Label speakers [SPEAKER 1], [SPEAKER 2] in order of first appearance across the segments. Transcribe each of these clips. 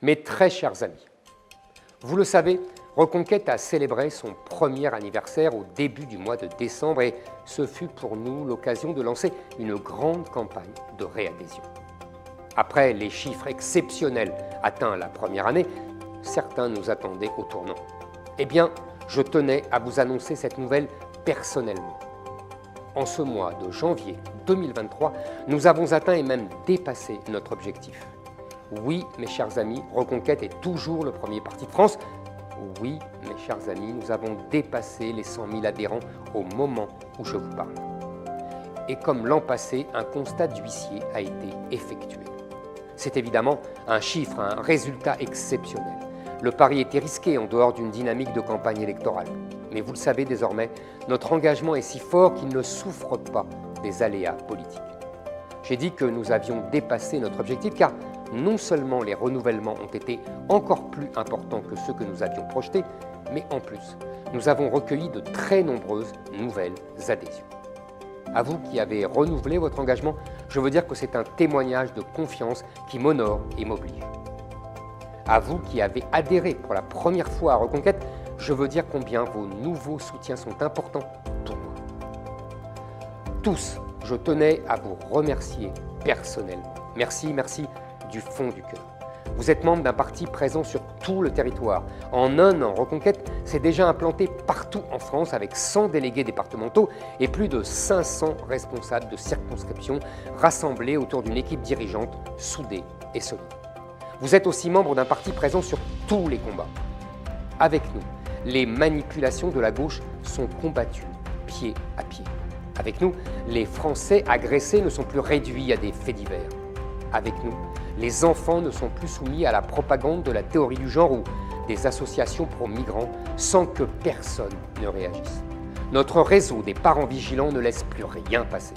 [SPEAKER 1] Mes très chers amis, vous le savez, Reconquête a célébré son premier anniversaire au début du mois de décembre et ce fut pour nous l'occasion de lancer une grande campagne de réadhésion. Après les chiffres exceptionnels atteints la première année, certains nous attendaient au tournant. Eh bien, je tenais à vous annoncer cette nouvelle personnellement. En ce mois de janvier 2023, nous avons atteint et même dépassé notre objectif. Oui, mes chers amis, Reconquête est toujours le premier parti de France. Oui, mes chers amis, nous avons dépassé les 100 000 adhérents au moment où je vous parle. Et comme l'an passé, un constat d'huissier a été effectué. C'est évidemment un chiffre, un résultat exceptionnel. Le pari était risqué en dehors d'une dynamique de campagne électorale. Mais vous le savez désormais, notre engagement est si fort qu'il ne souffre pas des aléas politiques. J'ai dit que nous avions dépassé notre objectif car non seulement les renouvellements ont été encore plus importants que ceux que nous avions projetés, mais en plus, nous avons recueilli de très nombreuses nouvelles adhésions. À vous qui avez renouvelé votre engagement, je veux dire que c'est un témoignage de confiance qui m'honore et m'oblige. À vous qui avez adhéré pour la première fois à Reconquête, je veux dire combien vos nouveaux soutiens sont importants pour moi. Tous, je tenais à vous remercier personnellement. Merci, merci du fond du cœur. Vous êtes membre d'un parti présent sur tout le territoire. En un an, Reconquête s'est déjà implanté partout en France avec 100 délégués départementaux et plus de 500 responsables de circonscription rassemblés autour d'une équipe dirigeante soudée et solide. Vous êtes aussi membre d'un parti présent sur tous les combats. Avec nous, les manipulations de la gauche sont combattues pied à pied. Avec nous, les Français agressés ne sont plus réduits à des faits divers. Avec nous, les enfants ne sont plus soumis à la propagande de la théorie du genre ou des associations pro-migrants sans que personne ne réagisse. Notre réseau des parents vigilants ne laisse plus rien passer.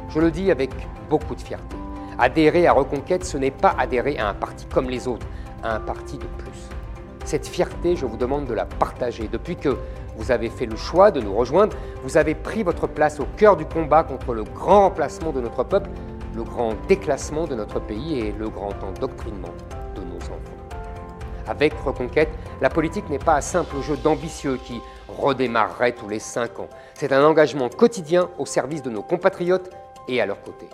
[SPEAKER 1] Je le dis avec beaucoup de fierté. Adhérer à Reconquête, ce n'est pas adhérer à un parti comme les autres, à un parti de plus. Cette fierté, je vous demande de la partager. Depuis que vous avez fait le choix de nous rejoindre, vous avez pris votre place au cœur du combat contre le grand remplacement de notre peuple, le grand déclassement de notre pays et le grand endoctrinement de nos enfants. Avec Reconquête, la politique n'est pas un simple jeu d'ambitieux qui redémarrerait tous les 5 ans. C'est un engagement quotidien au service de nos compatriotes et à leur côté.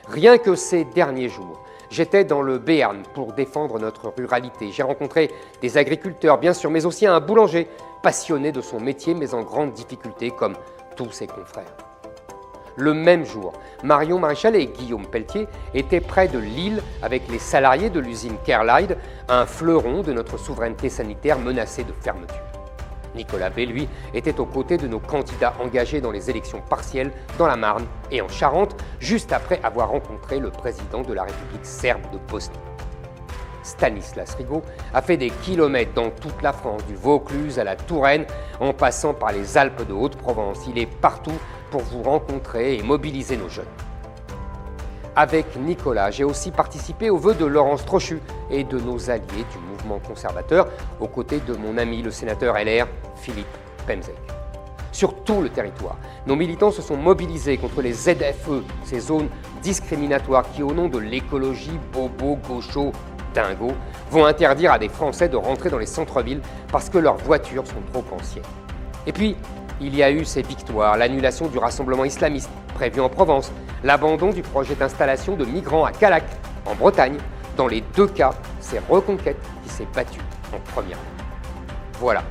[SPEAKER 1] Rien que ces derniers jours, j'étais dans le Béarn pour défendre notre ruralité. J'ai rencontré des agriculteurs, bien sûr, mais aussi un boulanger passionné de son métier, mais en grande difficulté, comme tous ses confrères. Le même jour, Marion Maréchal et Guillaume Pelletier étaient près de Lille avec les salariés de l'usine Kerlide, un fleuron de notre souveraineté sanitaire menacé de fermeture. Nicolas B, lui, était aux côtés de nos candidats engagés dans les élections partielles dans la Marne et en Charente, juste après avoir rencontré le président de la République serbe de Bosnie. Stanislas Rigaud a fait des kilomètres dans toute la France, du Vaucluse à la Touraine, en passant par les Alpes de Haute-Provence. Il est partout pour vous rencontrer et mobiliser nos jeunes. Avec Nicolas, j'ai aussi participé aux vœux de Laurence Trochu et de nos alliés du mouvement conservateur, aux côtés de mon ami le sénateur LR, Philippe Pemezec. Sur tout le territoire, nos militants se sont mobilisés contre les ZFE, ces zones discriminatoires qui, au nom de l'écologie bobo, gaucho, dingo, vont interdire à des Français de rentrer dans les centres-villes parce que leurs voitures sont trop anciennes. Et puis, il y a eu ces victoires, l'annulation du rassemblement islamiste prévu en Provence, l'abandon du projet d'installation de migrants à Callac, en Bretagne. Dans les deux cas, c'est Reconquête qui s'est battue en première ligne. Voilà,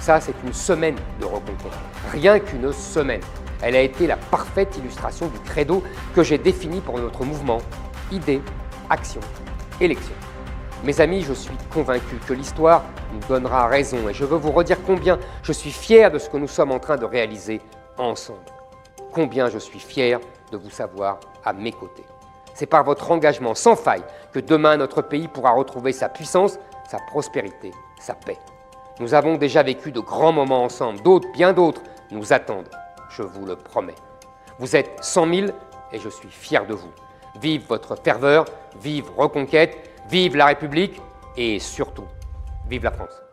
[SPEAKER 1] ça c'est une semaine de Reconquête, rien qu'une semaine. Elle a été la parfaite illustration du credo que j'ai défini pour notre mouvement, idée, action, élection. Mes amis, je suis convaincu que l'histoire nous donnera raison et je veux vous redire combien je suis fier de ce que nous sommes en train de réaliser ensemble. Combien je suis fier de vous savoir à mes côtés. C'est par votre engagement sans faille que demain notre pays pourra retrouver sa puissance, sa prospérité, sa paix. Nous avons déjà vécu de grands moments ensemble, d'autres, bien d'autres, nous attendent, je vous le promets. Vous êtes 100 000 et je suis fier de vous. Vive votre ferveur, vive Reconquête, vive la République et surtout, vive la France.